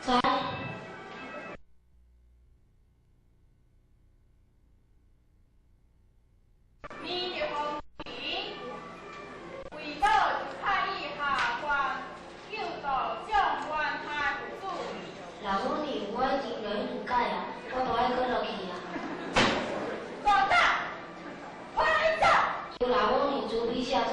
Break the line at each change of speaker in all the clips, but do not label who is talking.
在
你的风景，为了开意下关，救到将官太主。
老母你我已经落去改啊，我都爱搁落去啊。
狗蛋，我来走。
就老母你主笔下船。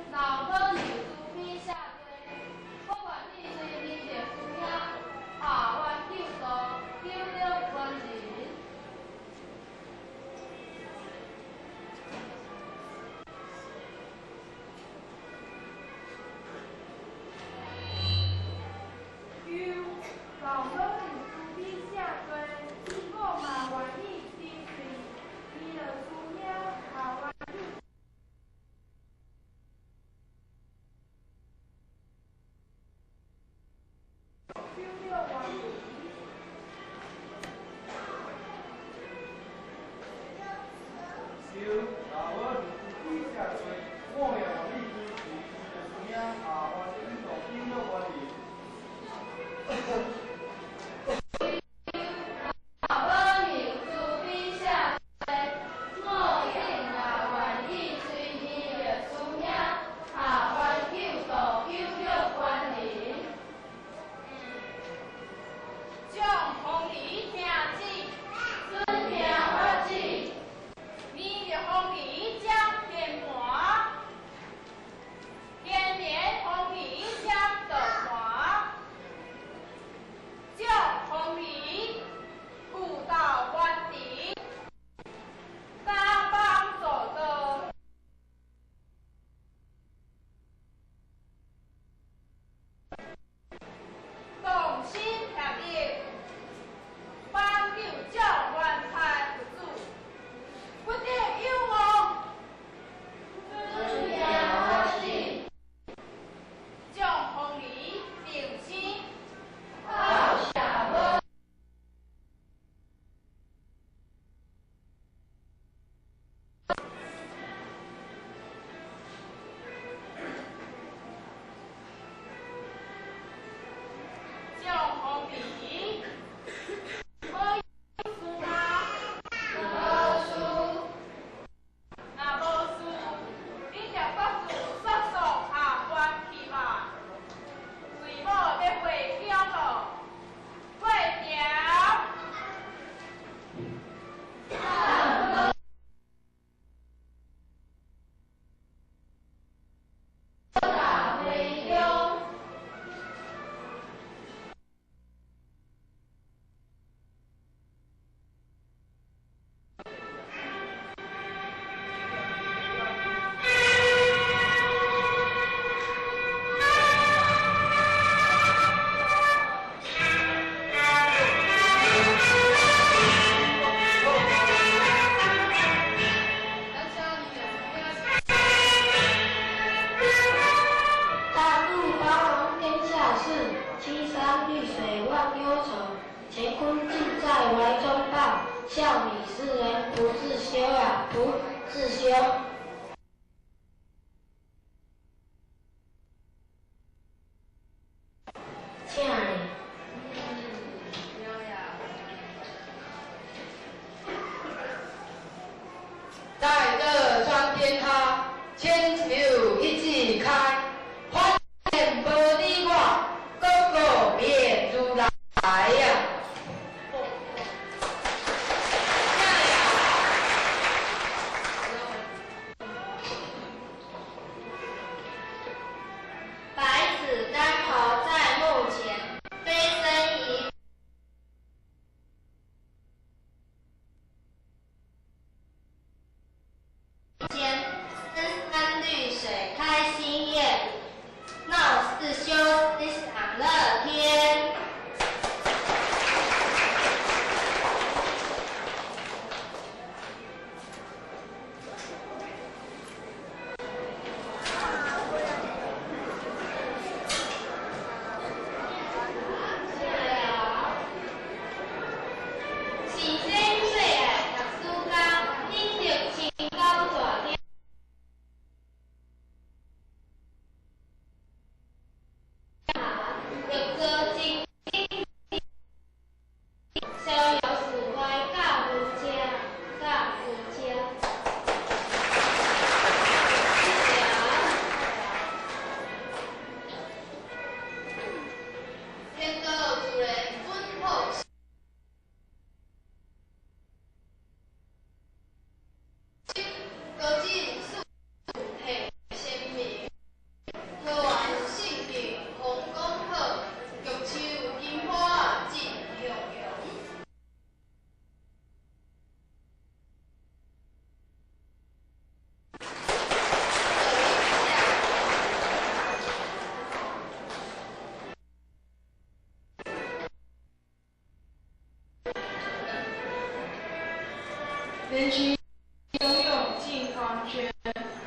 老母你主笔下船，不管你随你的书名，下湾救到救了官人。老母你主笔下船，我嘛愿意随你的书名，下湾救。
笑你世人不自修啊，不自修。请你。
在这川边他，千秋一季开，欢见不离我，哥哥别出来呀。
百尺竿头在目前，飞身一间，深山绿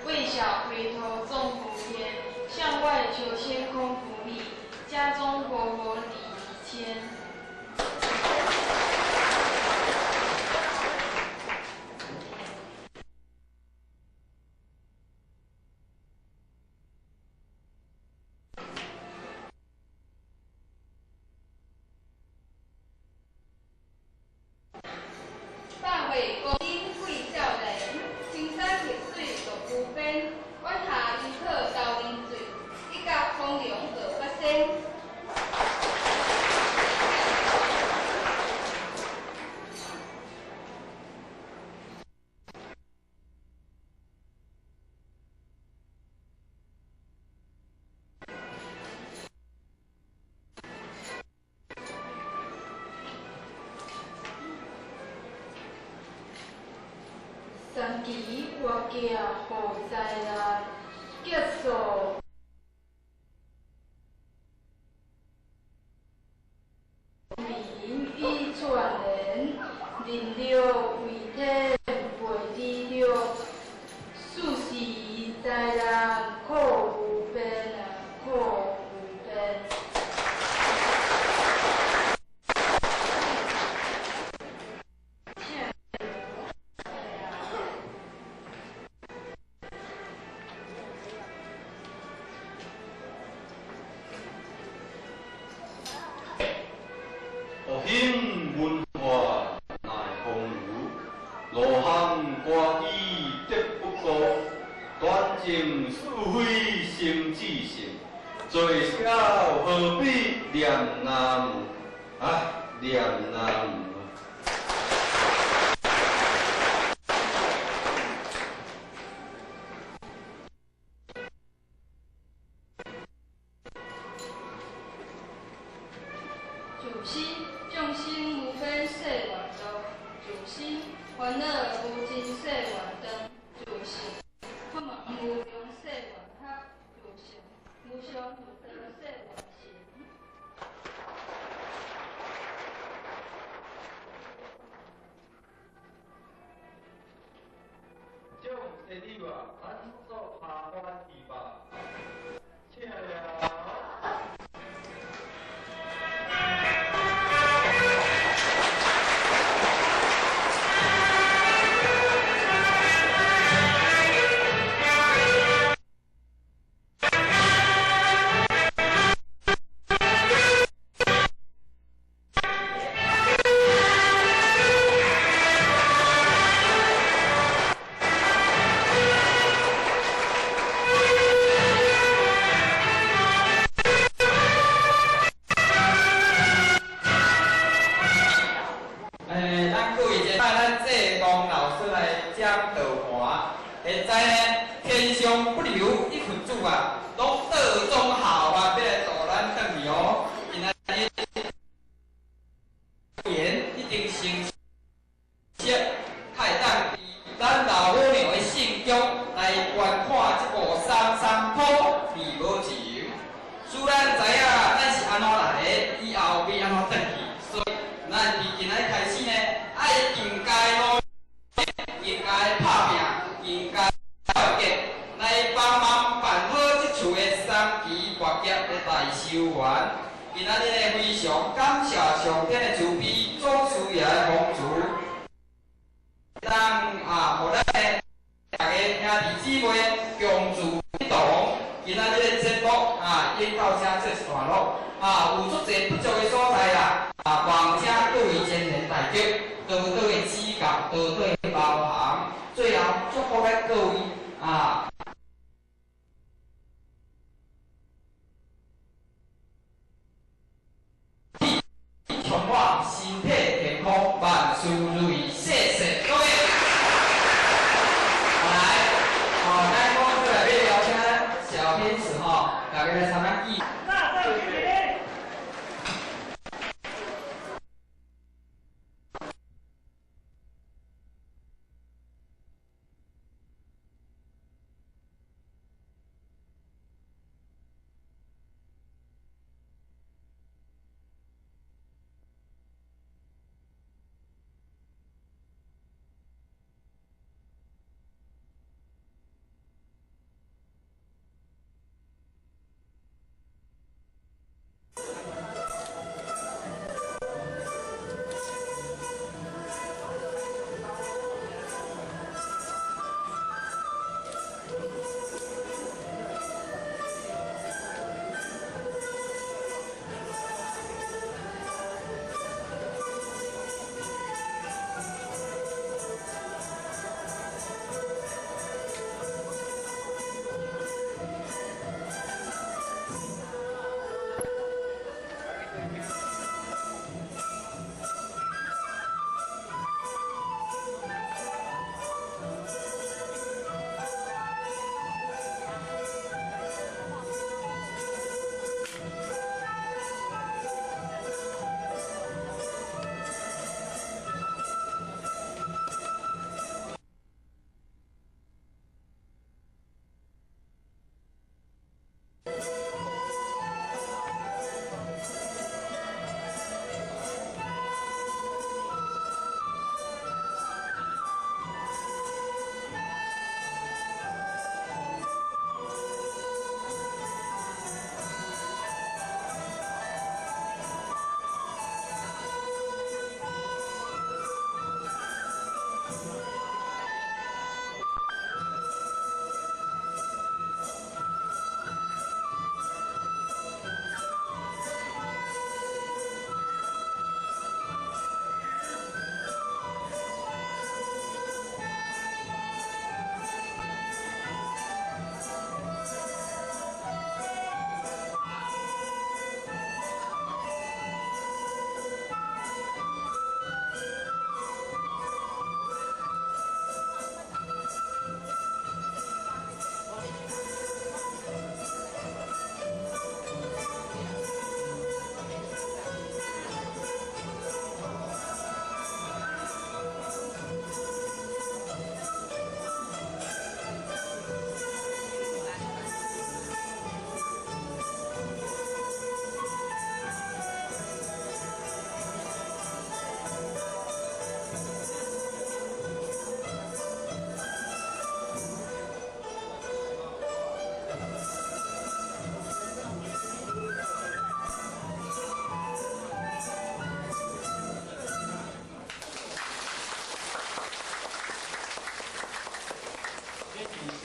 为小回头纵浮天，向外求千空福利，家中活活礼仪谦。
百位高音贵少年，青山绿水独孤边，晚下渔客斗饮醉，一甲风凉二八仙。
三期我家好灾难，结束。民以传人，人了为天背地了，世事灾难苦无边啊，苦无边。
何兴文化乃风雨，罗汉歌姬得不高，端正是非成至性，最少何必念南无啊，念南无。
主心众生无分世缘道，主心烦恼无尽世缘灯，主心法门无量世缘法，主心无常无得世缘行。
将生理话，咱做下番题吧。请了。
咱各位一摆，咱这帮老师来讲道盘。现在呢，天上不留一群主啊，拢道中校啊，要来导咱转去哦。今仔日言一定成色，海当咱老母娘的信中来观看这部《三山坡二无情》。虽然知影咱是安怎来的，以后要安怎转去，所以咱伫今仔开始呢，爱应该努力，应该拍拼，应该团结，来帮忙办好这厝的三期月节的大寿园。今仔日呢，非常感谢上天的慈悲，总师爷的帮助，互咱的大家兄弟姊妹共助一同。今仔日的节目演到这做一段落，有足侪不足的所在啦，望请各位前贤大吉，多多的指教，多多的包涵。最后祝福咱各位充满身体健康，万事如意，谢谢各位。来，咱讲出来要邀请小天使大家来参加义。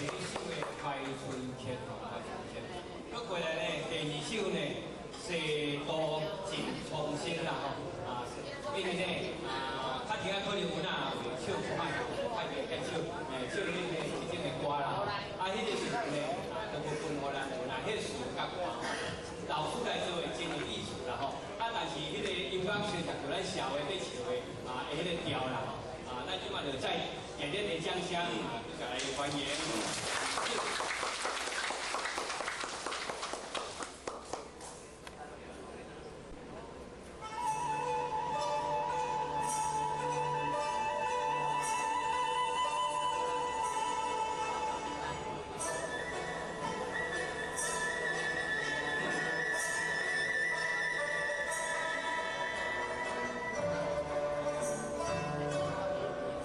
第一首的开春天吼，开春天。搁过来呢，第二首呢，西都尽重新啦吼，因为呢较听可能有哪会唱快，快点结束，唱恁呢即种的歌啦。迄个时阵呢，都无分互咱，有迄个事甲歌吼，老师来做的真有意思啦吼。但是迄个音乐虽然就咱社会要唱的会迄个调啦吼，咱即马就再热烈的掌声，再来欢迎。
Hãy subscribe cho kênh Ghiền Mì Gõ để không bỏ lỡ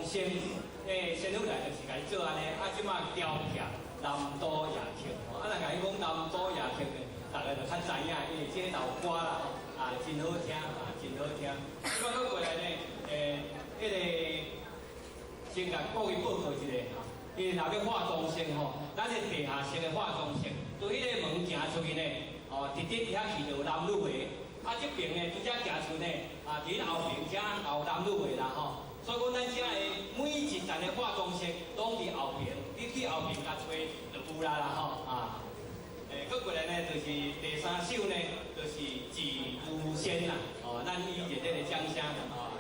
仙，仙女来就是甲伊做安尼，即马雕片南都夜曲，若甲伊讲南都夜曲呢，大家就较知影，因为即首歌啦，真好听，真好听。即马搁过来呢，迄个先甲各位报告一下伊若要化妆先吼，咱是地下室的化妆室，从迄个门行出去呢，直直伫遐去到男女的，这边呢，拄则行出呢，伫后边遮后男女的啦吼。所以讲，咱遮的每一站的化妆室拢伫后边，你去后边甲找就有啦吼搁过来呢，就是第三首呢，就是《紫竹仙》啦，咱以热烈的掌声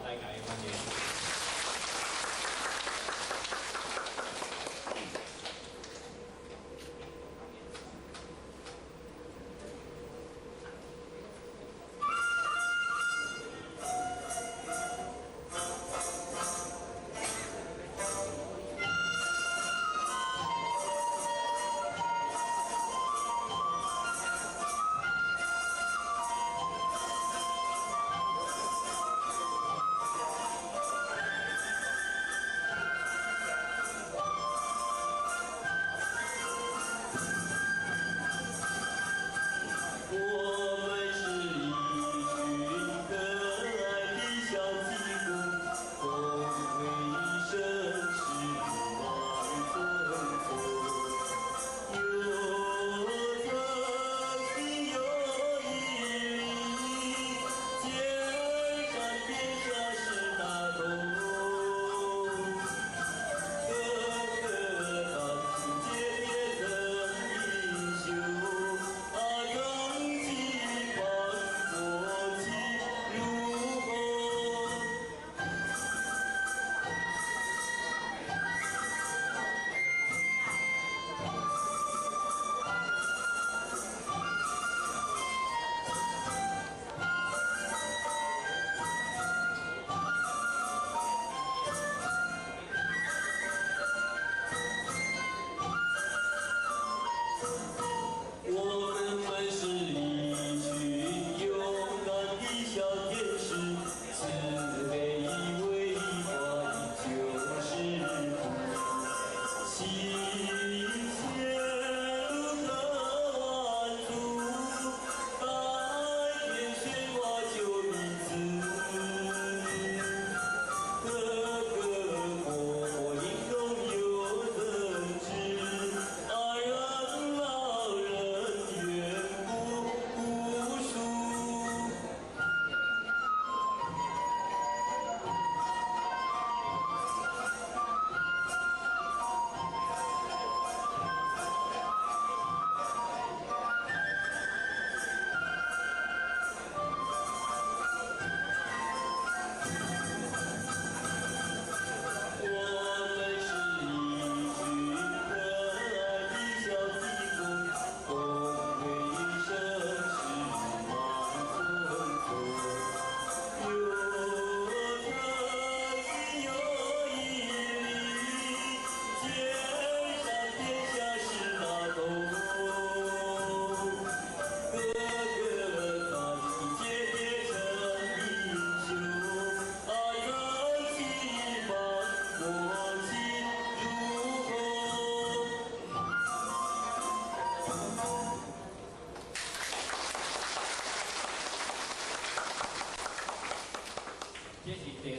来甲伊欢迎。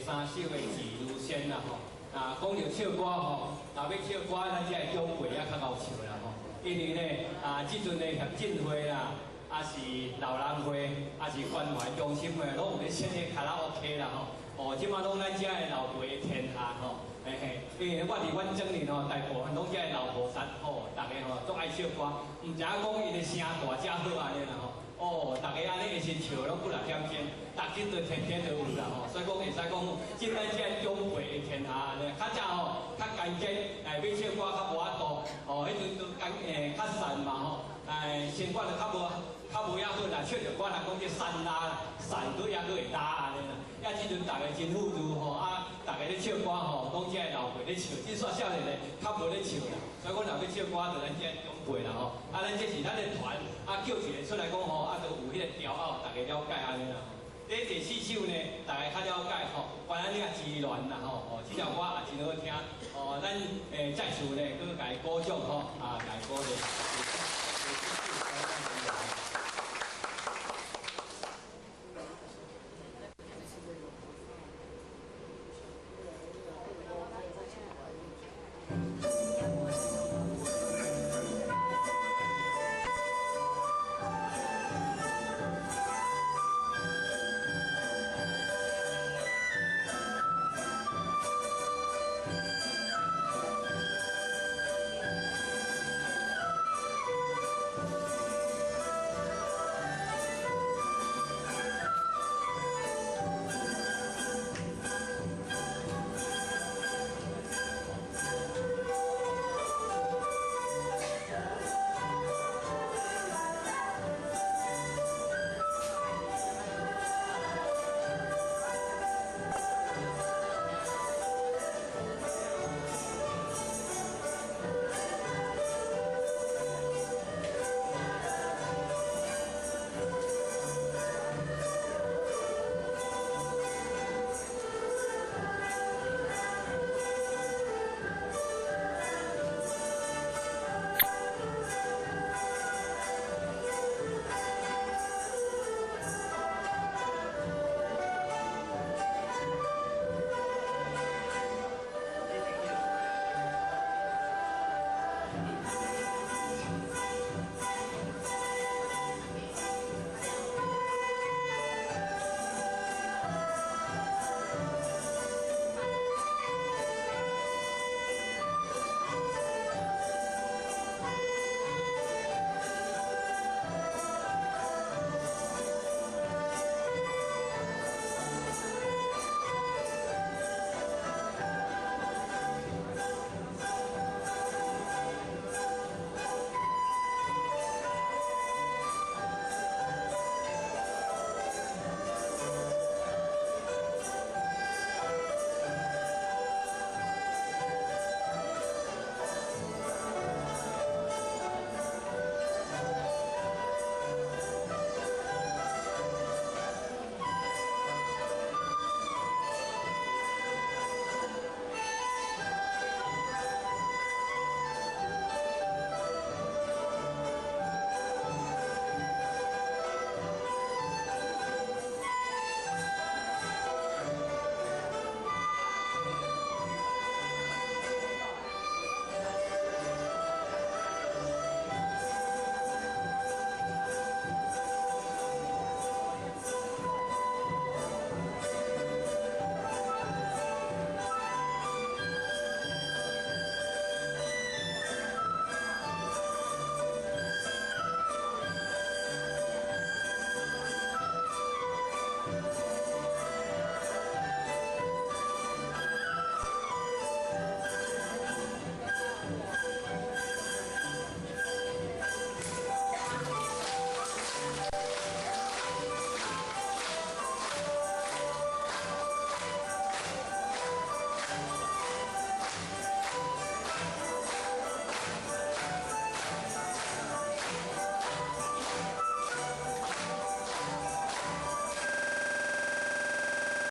三首的《紫如仙》啦吼，讲到唱歌吼，若要唱歌，咱只个长辈也较敖唱啦吼，因为呢，即阵的协进会啦，是老人会，是关怀中心的，拢有咧设个卡拉 OK 啦吼，即马拢咱只个老辈的天下吼，因为我伫阮整年吼，大部分拢只个老菩萨吼，大家吼都爱唱歌，毋知影讲伊的声大只好安尼啦吼。大家安尼会先笑，拢不来点天，逐日都天天都有啦吼，所以讲会使讲，即咱只长辈的天下咧，较早吼较艰苦，要唱歌较无法度，迄阵都较散嘛吼，生活就较无遐好啦，唱着歌人讲叫散拉，散都也都会拉安尼啦。即阵大家真富裕吼，大家咧唱歌吼，拢只老辈咧唱，即煞少年咧较无咧唱啦。所以讲，若要唱歌，就咱只长辈啦吼，咱这是咱的团，叫一个出来讲吼，就有迄个调拗，大家了解安尼啦。第四首呢，大家较了解吼，原来咱咱个支援啦吼，这条歌也真好听，咱再次呢，佮佮伊鼓掌吼，甲伊鼓励。